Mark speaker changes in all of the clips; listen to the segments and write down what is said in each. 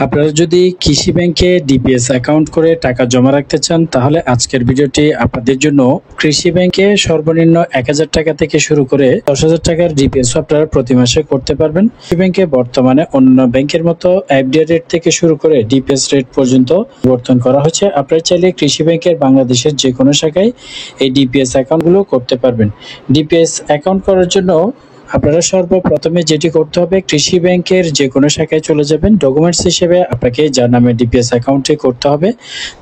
Speaker 1: আপনারা যদি কৃষি ব্যাংকে ডিপিএস অ্যাকাউন্ট করে টাকা জমা রাখতে চান তাহলে আজকের ভিডিওটি আপনাদের জন্য। কৃষি ব্যাংকে সর্বনিম্ন ১,০০০ টাকা থেকে শুরু করে ১০,০০০ টাকার ডিপিএস আপনারা প্রতি মাসে করতে পারবেন। কৃষি ব্যাংকে বর্তমানে অন্য ব্যাংকের মতো এফডিআর রেট থেকে শুরু করে ডিপিএস রেট পর্যন্ত পরিবর্তন করা হয়েছে। আপনারা চাইলে কৃষি ব্যাংকের বাংলাদেশের যে কোনো শাখায় এই ডিপিএস অ্যাকাউন্টগুলো করতে পারবেন। ডিপিএস অ্যাকাউন্ট করার জন্য আপনারা সর্বপ্রথমে যেটি করতে হবে, কৃষি ব্যাংকের যে কোনো শাখায় চলে যাবেন। ডকুমেন্টস হিসেবে আপনাকে যার নামে ডিপিএস অ্যাকাউন্টে করতে হবে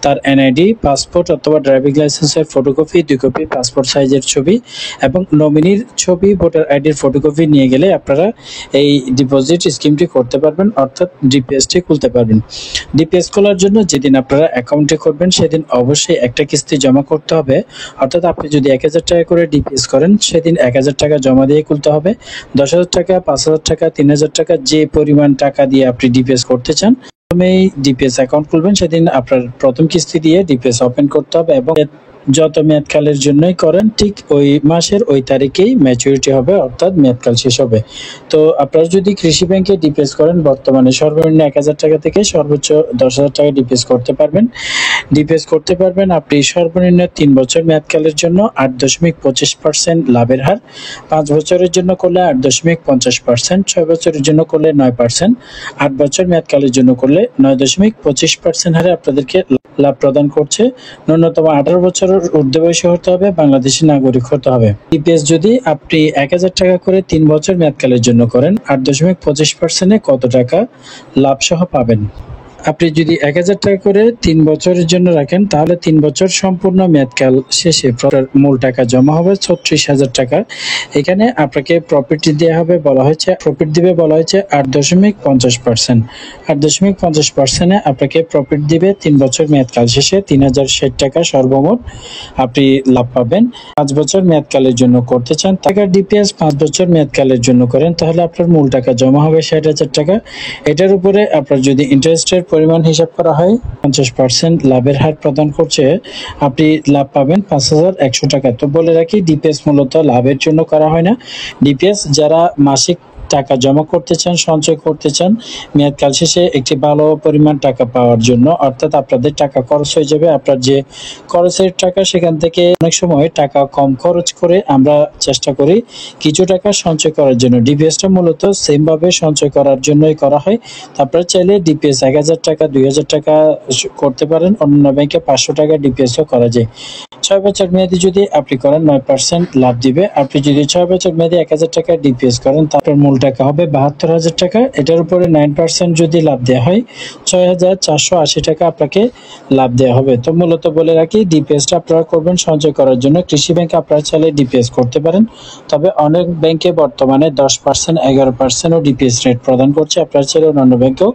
Speaker 1: তার এনআইডি, পাসপোর্ট অথবা ড্রাইভিং লাইসেন্সের ফটোকপি 2 কপি, পাসপোর্ট সাইজের ছবি এবং নমিনির ছবি, ভোটার আইডির ফটোকপি নিয়ে গেলে আপনারা এই ডিপোজিট স্কিমটি করতে পারবেন, অর্থাৎ ডিপিএসটি খুলতে পারবেন। ডিপিএস খোলার জন্য যেদিন আপনারা অ্যাকাউন্টে করবেন সেদিন অবশ্যই একটা কিস্তি জমা করতে হবে। অর্থাৎ আপনি যদি ১,০০০ টাকা করে ডিপিএস করেন সেদিন ১,০০০ টাকা জমা দিয়ে খুলতে হবে। ১০,০০০ টাকা, ৫,০০০ টাকা, ৩,০০০ টাকা যে পরিমাণ টাকা দিয়ে আপনি ডিপিএস করতে চান, প্রথমেই ডিপিএস অ্যাকাউন্ট খুলবেন সেদিন আপনার প্রথম কিস্তি দিয়ে ডিপিএস ওপেন করতে হবে এবং যত মেয়াদকালের জন্যই করেন ঠিক ওই মাসের ওই তারিখেই ম্যাচুরিটি হবে, অর্থাৎ মেয়াদকাল শেষ হবে। তো আপনারা যদি কৃষি ব্যাংকে ডিপিএস করেন বর্তমানে সর্বনিম্ন ১,০০০ টাকা থেকে সর্বোচ্চ ১০,০০০ টাকা ডিপিএস করতে পারবেন। ডিপিএস করতে পারবেন আপনি সর্বনিম্ন ৩ বছর মেয়াদকালের জন্য ৮.২৫% লাভের হার, ৫ বছরের জন্য করলে ৮.৫০%, ৬ বছরের জন্য করলে ৯%, ৮ বছর মেয়াদকালের জন্য করলে ৯.২৫% হারে আপনাদেরকে লাভ প্রদান করছে। ন্যূনতম ১৮ বছরের ঊর্ধ্বে বয়সী হতে হবে, বাংলাদেশি নাগরিক হতে হবে। ডিপিএস যদি আপনি ১,০০০ টাকা করে ৩ বছর মেয়াদকালের জন্য করেন ৮.২৫%-এ কত টাকা লাভ সহ পাবেন? আপনি যদি ১,০০০ টাকা করে ৩ বছরের জন্য রাখেন তাহলে ৩ বছর সম্পূর্ণ মেয়াদকাল শেষে মূল টাকা জমা হবে ৩৬,০০০ টাকা। এখানে আপনাকে প্রফিট দেওয়া হবে, বলা হয়েছে প্রফিট দিবে, বলা হয়েছে ৮.৫০%। ৮.৫০%-এ আপনাকে প্রফিট দিবে ৩ বছর মেয়াদকাল শেষে ৩,০৬০ টাকা সর্বমোট আপনি লাভ পাবেন। ৫ বছর মেয়াদকালের জন্য করতে চান টাকার ডিপিএস ৫ বছর মেয়াদকালের জন্য করেন তাহলে আপনার মূল টাকা জমা হবে ৬০,০০০ টাকা। এটার উপরে আপনার যদি ইন্টারেস্টের পরিমাণ হিসাব করা হয় ৫০% লাভের হার প্রদান করছে, আপনি লাভ পাবেন ৫,১০০ টাকা। তো বলে রাখি ডিপিএস মূলত লাভের জন্য করা হয় না। ডিপিএস যারা মাসিক টাকা জমা করতে চান, সঞ্চয় করতে চান মেয়াদকাল শেষে একটি ভালো পরিমাণ টাকা পাওয়ার জন্য, অর্থাৎ আপনাদের টাকা খরচ হয়ে যাবে, আপনার যে খরচের টাকা সেখান থেকে অনেক সময় টাকা কম খরচ করে আমরা চেষ্টা করি কিছু টাকা সঞ্চয় করার জন্য। ডিপিএসটা মূলত সেমভাবে সঞ্চয় করার জন্যই করা হয়। তারপরে চাইলে ডিপিএস ১,০০০ টাকা, ২,০০০ টাকা করতে পারেন। অন্য ব্যাংকে ৫০০ টাকা ডিপিএসও করা যায়। ৬ বছর মেয়াদি যদি আপনি করেন ৯% লাভ দিবে। আপনি যদি ৬ বছর মেয়াদি ১,০০০ টাকা ডিপিএস করেন তারপর মূল টাকা হবে ৭২,০০০ টাকা। এটার উপরে 9% যদি লাভ দেওয়া হয় ৬,৪৮০ টাকা আপনাকে লাভ দেওয়া হবে। তো মূলত বলে রাখি ডিপিএসটা আপনারা করবেন সঞ্চয় করার জন্য। কৃষি ব্যাংকে আপনারা চাইলে ডিপিএস করতে পারেন, তবে অনেক ব্যাংকে বর্তমানে 10%, 11%ও ডিপিএস রেট প্রদান করছে। আপনারা চাইলে অন্যান্য ব্যাংকেও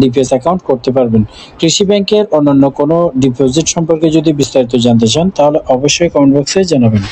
Speaker 1: ডিপিএস অ্যাকাউন্ট করতে পারবেন। কৃষি ব্যাংকের অন্যান্য কোনো ডিপোজিট সম্পর্কে যদি বিস্তারিত জানতে চান তাহলে অবশ্যই কমেন্ট বক্সে জানাবেন।